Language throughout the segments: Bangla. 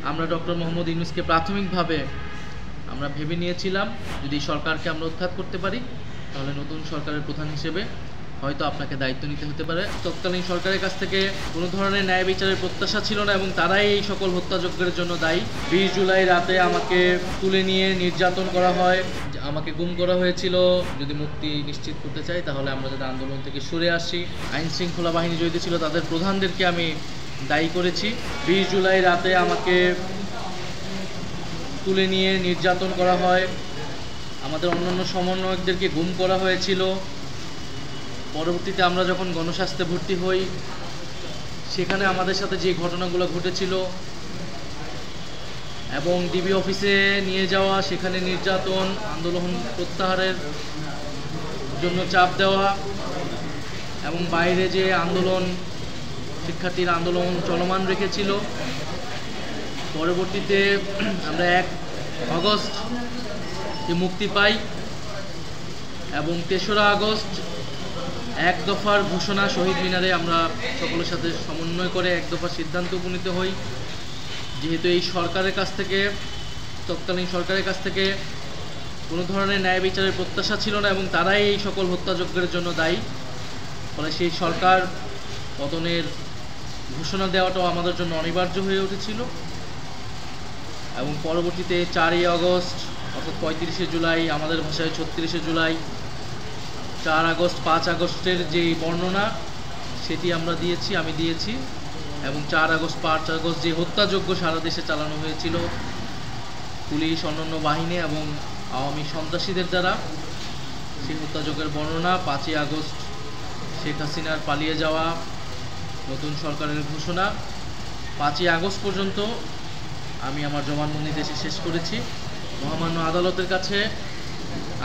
আমরা ডক্টর মোহাম্মদ ইউনূসকে প্রাথমিকভাবে আমরা ভেবে নিয়েছিলাম যদি সরকারকে আমরা উৎখাত করতে পারি তাহলে নতুন সরকারের প্রধান হিসেবে হয়তো আপনাকে দায়িত্ব নিতে হতে পারে। তৎকালীন সরকারের কাছ থেকে কোনো ধরনের ন্যায় বিচারের প্রত্যাশা ছিল না এবং তারাই এই সকল হত্যাযজ্ঞের জন্য দায়ী। 20 জুলাই রাতে আমাকে তুলে নিয়ে নির্যাতন করা হয়, আমাকে গুম করা হয়েছিল। যদি মুক্তি নিশ্চিত করতে চাই তাহলে আমরা যাতে আন্দোলন থেকে সরে আসি। আইন শৃঙ্খলা বাহিনী জড়িত ছিল তাদের প্রধানদেরকে আমি দায়ী করেছি। 20 জুলাই রাতে আমাকে তুলে নিয়ে নির্যাতন করা হয়, আমাদের অন্যান্য সমন্বয়কদেরকে গুম করা হয়েছিল। পরবর্তীতে আমরা যখন গণস্বাস্থ্যে ভর্তি হই সেখানে আমাদের সাথে যে ঘটনাগুলো ঘটেছিল এবং ডিবি অফিসে নিয়ে যাওয়া, সেখানে নির্যাতন, আন্দোলন প্রত্যাহারের জন্য চাপ দেওয়া এবং বাইরে যে আন্দোলন, শিক্ষার্থীর আন্দোলন চলমান রেখেছিল। পরবর্তীতে আমরা 1 আগস্ট মুক্তি পাই এবং 3রা আগস্ট 1 দফার ঘোষণা শহীদ মিনারে আমরা সকলের সাথে সমন্বয় করে 1 দফার সিদ্ধান্ত উপনীত হই। যেহেতু এই সরকারের কাছ থেকে, তৎকালীন সরকারের কাছ থেকে কোনো ধরনের ন্যায় বিচারের প্রত্যাশা ছিল না এবং তারাই এই সকল হত্যাযজ্ঞের জন্য দায়ী, ফলে সেই সরকার পতনের ঘোষণা দেওয়াটাও আমাদের জন্য অনিবার্য হয়ে উঠেছিল। এবং পরবর্তীতে 4ই আগস্ট অর্থাৎ 35শে জুলাই, আমাদের ভাষায় 36শে জুলাই, 4 আগস্ট 5 আগস্টের যে বর্ণনা সেটি আমি দিয়েছি এবং 4 আগস্ট 5 আগস্ট যে হত্যাযজ্ঞ সারা দেশে চালানো হয়েছিল পুলিশ, অন্যান্য বাহিনী এবং আওয়ামী সন্ত্রাসীদের দ্বারা, সেই হত্যাযজ্ঞের বর্ণনা, 5ই আগস্ট শেখ হাসিনার পালিয়ে যাওয়া, নতুন সরকারের ঘোষণা। 5ই আগস্ট পর্যন্ত আমি আমার জবানবন্দি দেশে শেষ করেছি। মহামান্য আদালতের কাছে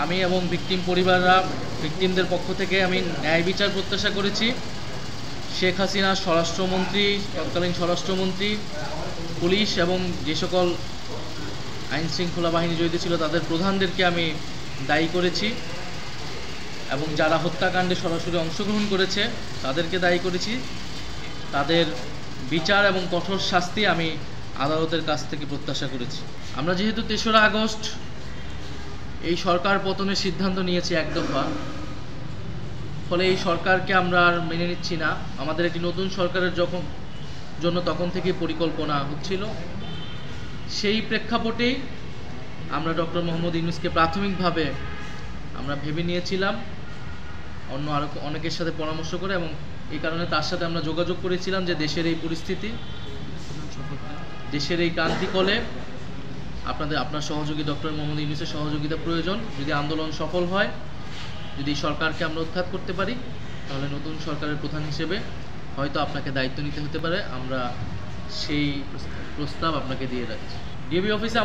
আমি এবং ভিকটিমদের পক্ষ থেকে আমি ন্যায় বিচার প্রত্যাশা করেছি। শেখ হাসিনা স্বরাষ্ট্রমন্ত্রী, তৎকালীন স্বরাষ্ট্রমন্ত্রী, পুলিশ এবং যে সকল আইন শৃঙ্খলা বাহিনী জড়িত ছিল তাদের প্রধানদেরকে আমি দায়ী করেছি এবং যারা হত্যাকাণ্ডে সরাসরি অংশগ্রহণ করেছে তাদেরকে দায়ী করেছি। তাদের বিচার এবং কঠোর শাস্তি আমি আদালতের কাছ থেকে প্রত্যাশা করেছি। আমরা যেহেতু 3রা আগস্ট এই সরকার পতনের সিদ্ধান্ত নিয়েছি 1 দফা, ফলে এই সরকারকে আমরা আর মেনে নিচ্ছি না। আমাদের একটি নতুন সরকারের জন্য তখন থেকে পরিকল্পনা হচ্ছিল। সেই প্রেক্ষাপটেই আমরা ডক্টর মোহাম্মদ ইউনূসকে প্রাথমিকভাবে আমরা ভেবে নিয়েছিলাম আরও অনেকের সাথে পরামর্শ করে, এবং এই কারণে তার সাথে আমরা যোগাযোগ করেছিলাম যে দেশের এই পরিস্থিতি, দেশের এই ক্রান্তিকলে আপনার সহযোগী ডক্টর মোহাম্মদ ইউনূসের সহযোগিতা প্রয়োজন। যদি আন্দোলন সফল হয়, যদি সরকারকে আমরা উৎখাত করতে পারি তাহলে নতুন সরকারের প্রধান হিসেবে হয়তো আপনাকে দায়িত্ব নিতে হতে পারে। আমরা সেই প্রস্তাব আপনাকে দিয়ে রাখছি। ডিবি অফিসে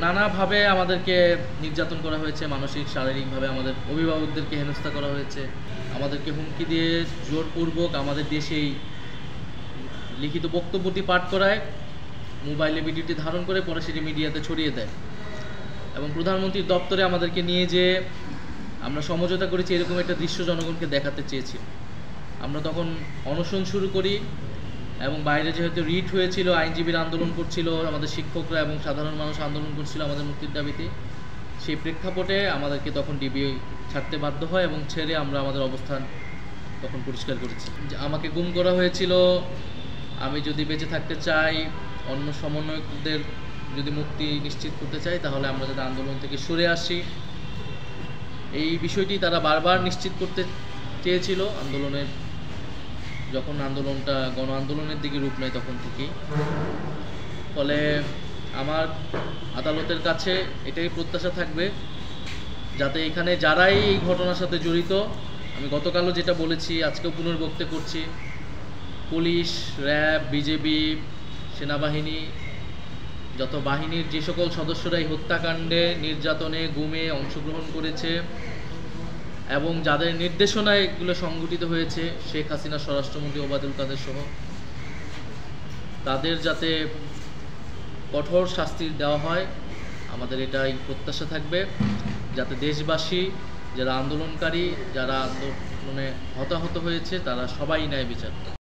নানাভাবে আমাদেরকে নির্যাতন করা হয়েছে, মানসিক, শারীরিকভাবে আমাদের অভিভাবকদেরকে হেনস্থা করা হয়েছে, আমাদেরকে হুমকি দিয়ে জোরপূর্বক আমাদের দেশেই লিখিত বক্তব্যটি পাঠ করায়, মোবাইলে ভিডিওটি ধারণ করে পরে সেটি মিডিয়াতে ছড়িয়ে দেয় এবং প্রধানমন্ত্রীর দপ্তরে আমাদেরকে নিয়ে যেয়ে আমরা সমঝোতা করেছি, এরকম একটা দৃশ্য জনগণকে দেখাতে চেয়েছি। আমরা তখন অনশন শুরু করি এবং বাইরে যেহেতু রিট হয়েছিল, আইনজীবীরা আন্দোলন করছিল, আমাদের শিক্ষকরা এবং সাধারণ মানুষ আন্দোলন করছিল আমাদের মুক্তির দাবিতে। সেই প্রেক্ষাপটে আমাদেরকে তখন ডিবি ছাড়তে বাধ্য হয় এবং ছেড়ে আমরা আমাদের অবস্থান তখন পরিষ্কার করেছি। আমাকে গুম করা হয়েছিল, আমি যদি বেঁচে থাকতে চাই, অন্য সমন্বয়কদের যদি মুক্তি নিশ্চিত করতে চাই তাহলে আমরা যাতে আন্দোলন থেকে সরে আসি, এই বিষয়টি তারা বারবার নিশ্চিত করতে চেয়েছিল যখন আন্দোলনটা গণ আন্দোলনের দিকে রূপ নেয় তখন থেকেই। ফলে আমার আদালতের কাছে এটাই প্রত্যাশা থাকবে যাতে এখানে যারাই এই ঘটনার সাথে জড়িত, আমি গতকালও যেটা বলেছি আজকেও পুনর্বক্তে করছি, পুলিশ, র্যাব, বিজেপি, সেনাবাহিনী, যত বাহিনীর যে সকল সদস্যরা এই হত্যাকাণ্ডে, নির্যাতনে, গুমে অংশগ্রহণ করেছে এবং যাদের নির্দেশনায় এগুলো সংঘটিত হয়েছে, শেখ হাসিনা, স্বরাষ্ট্রমন্ত্রী ওবায়দুল কাদের সহ, তাদের যাতে কঠোর শাস্তি দেওয়া হয়, আমাদের এটাই প্রত্যাশা থাকবে, যাতে দেশবাসী, যারা আন্দোলনকারী, যারা আন্দোলনে হতাহত হয়েছে, তারা সবাই ন্যায় বিচার পায়।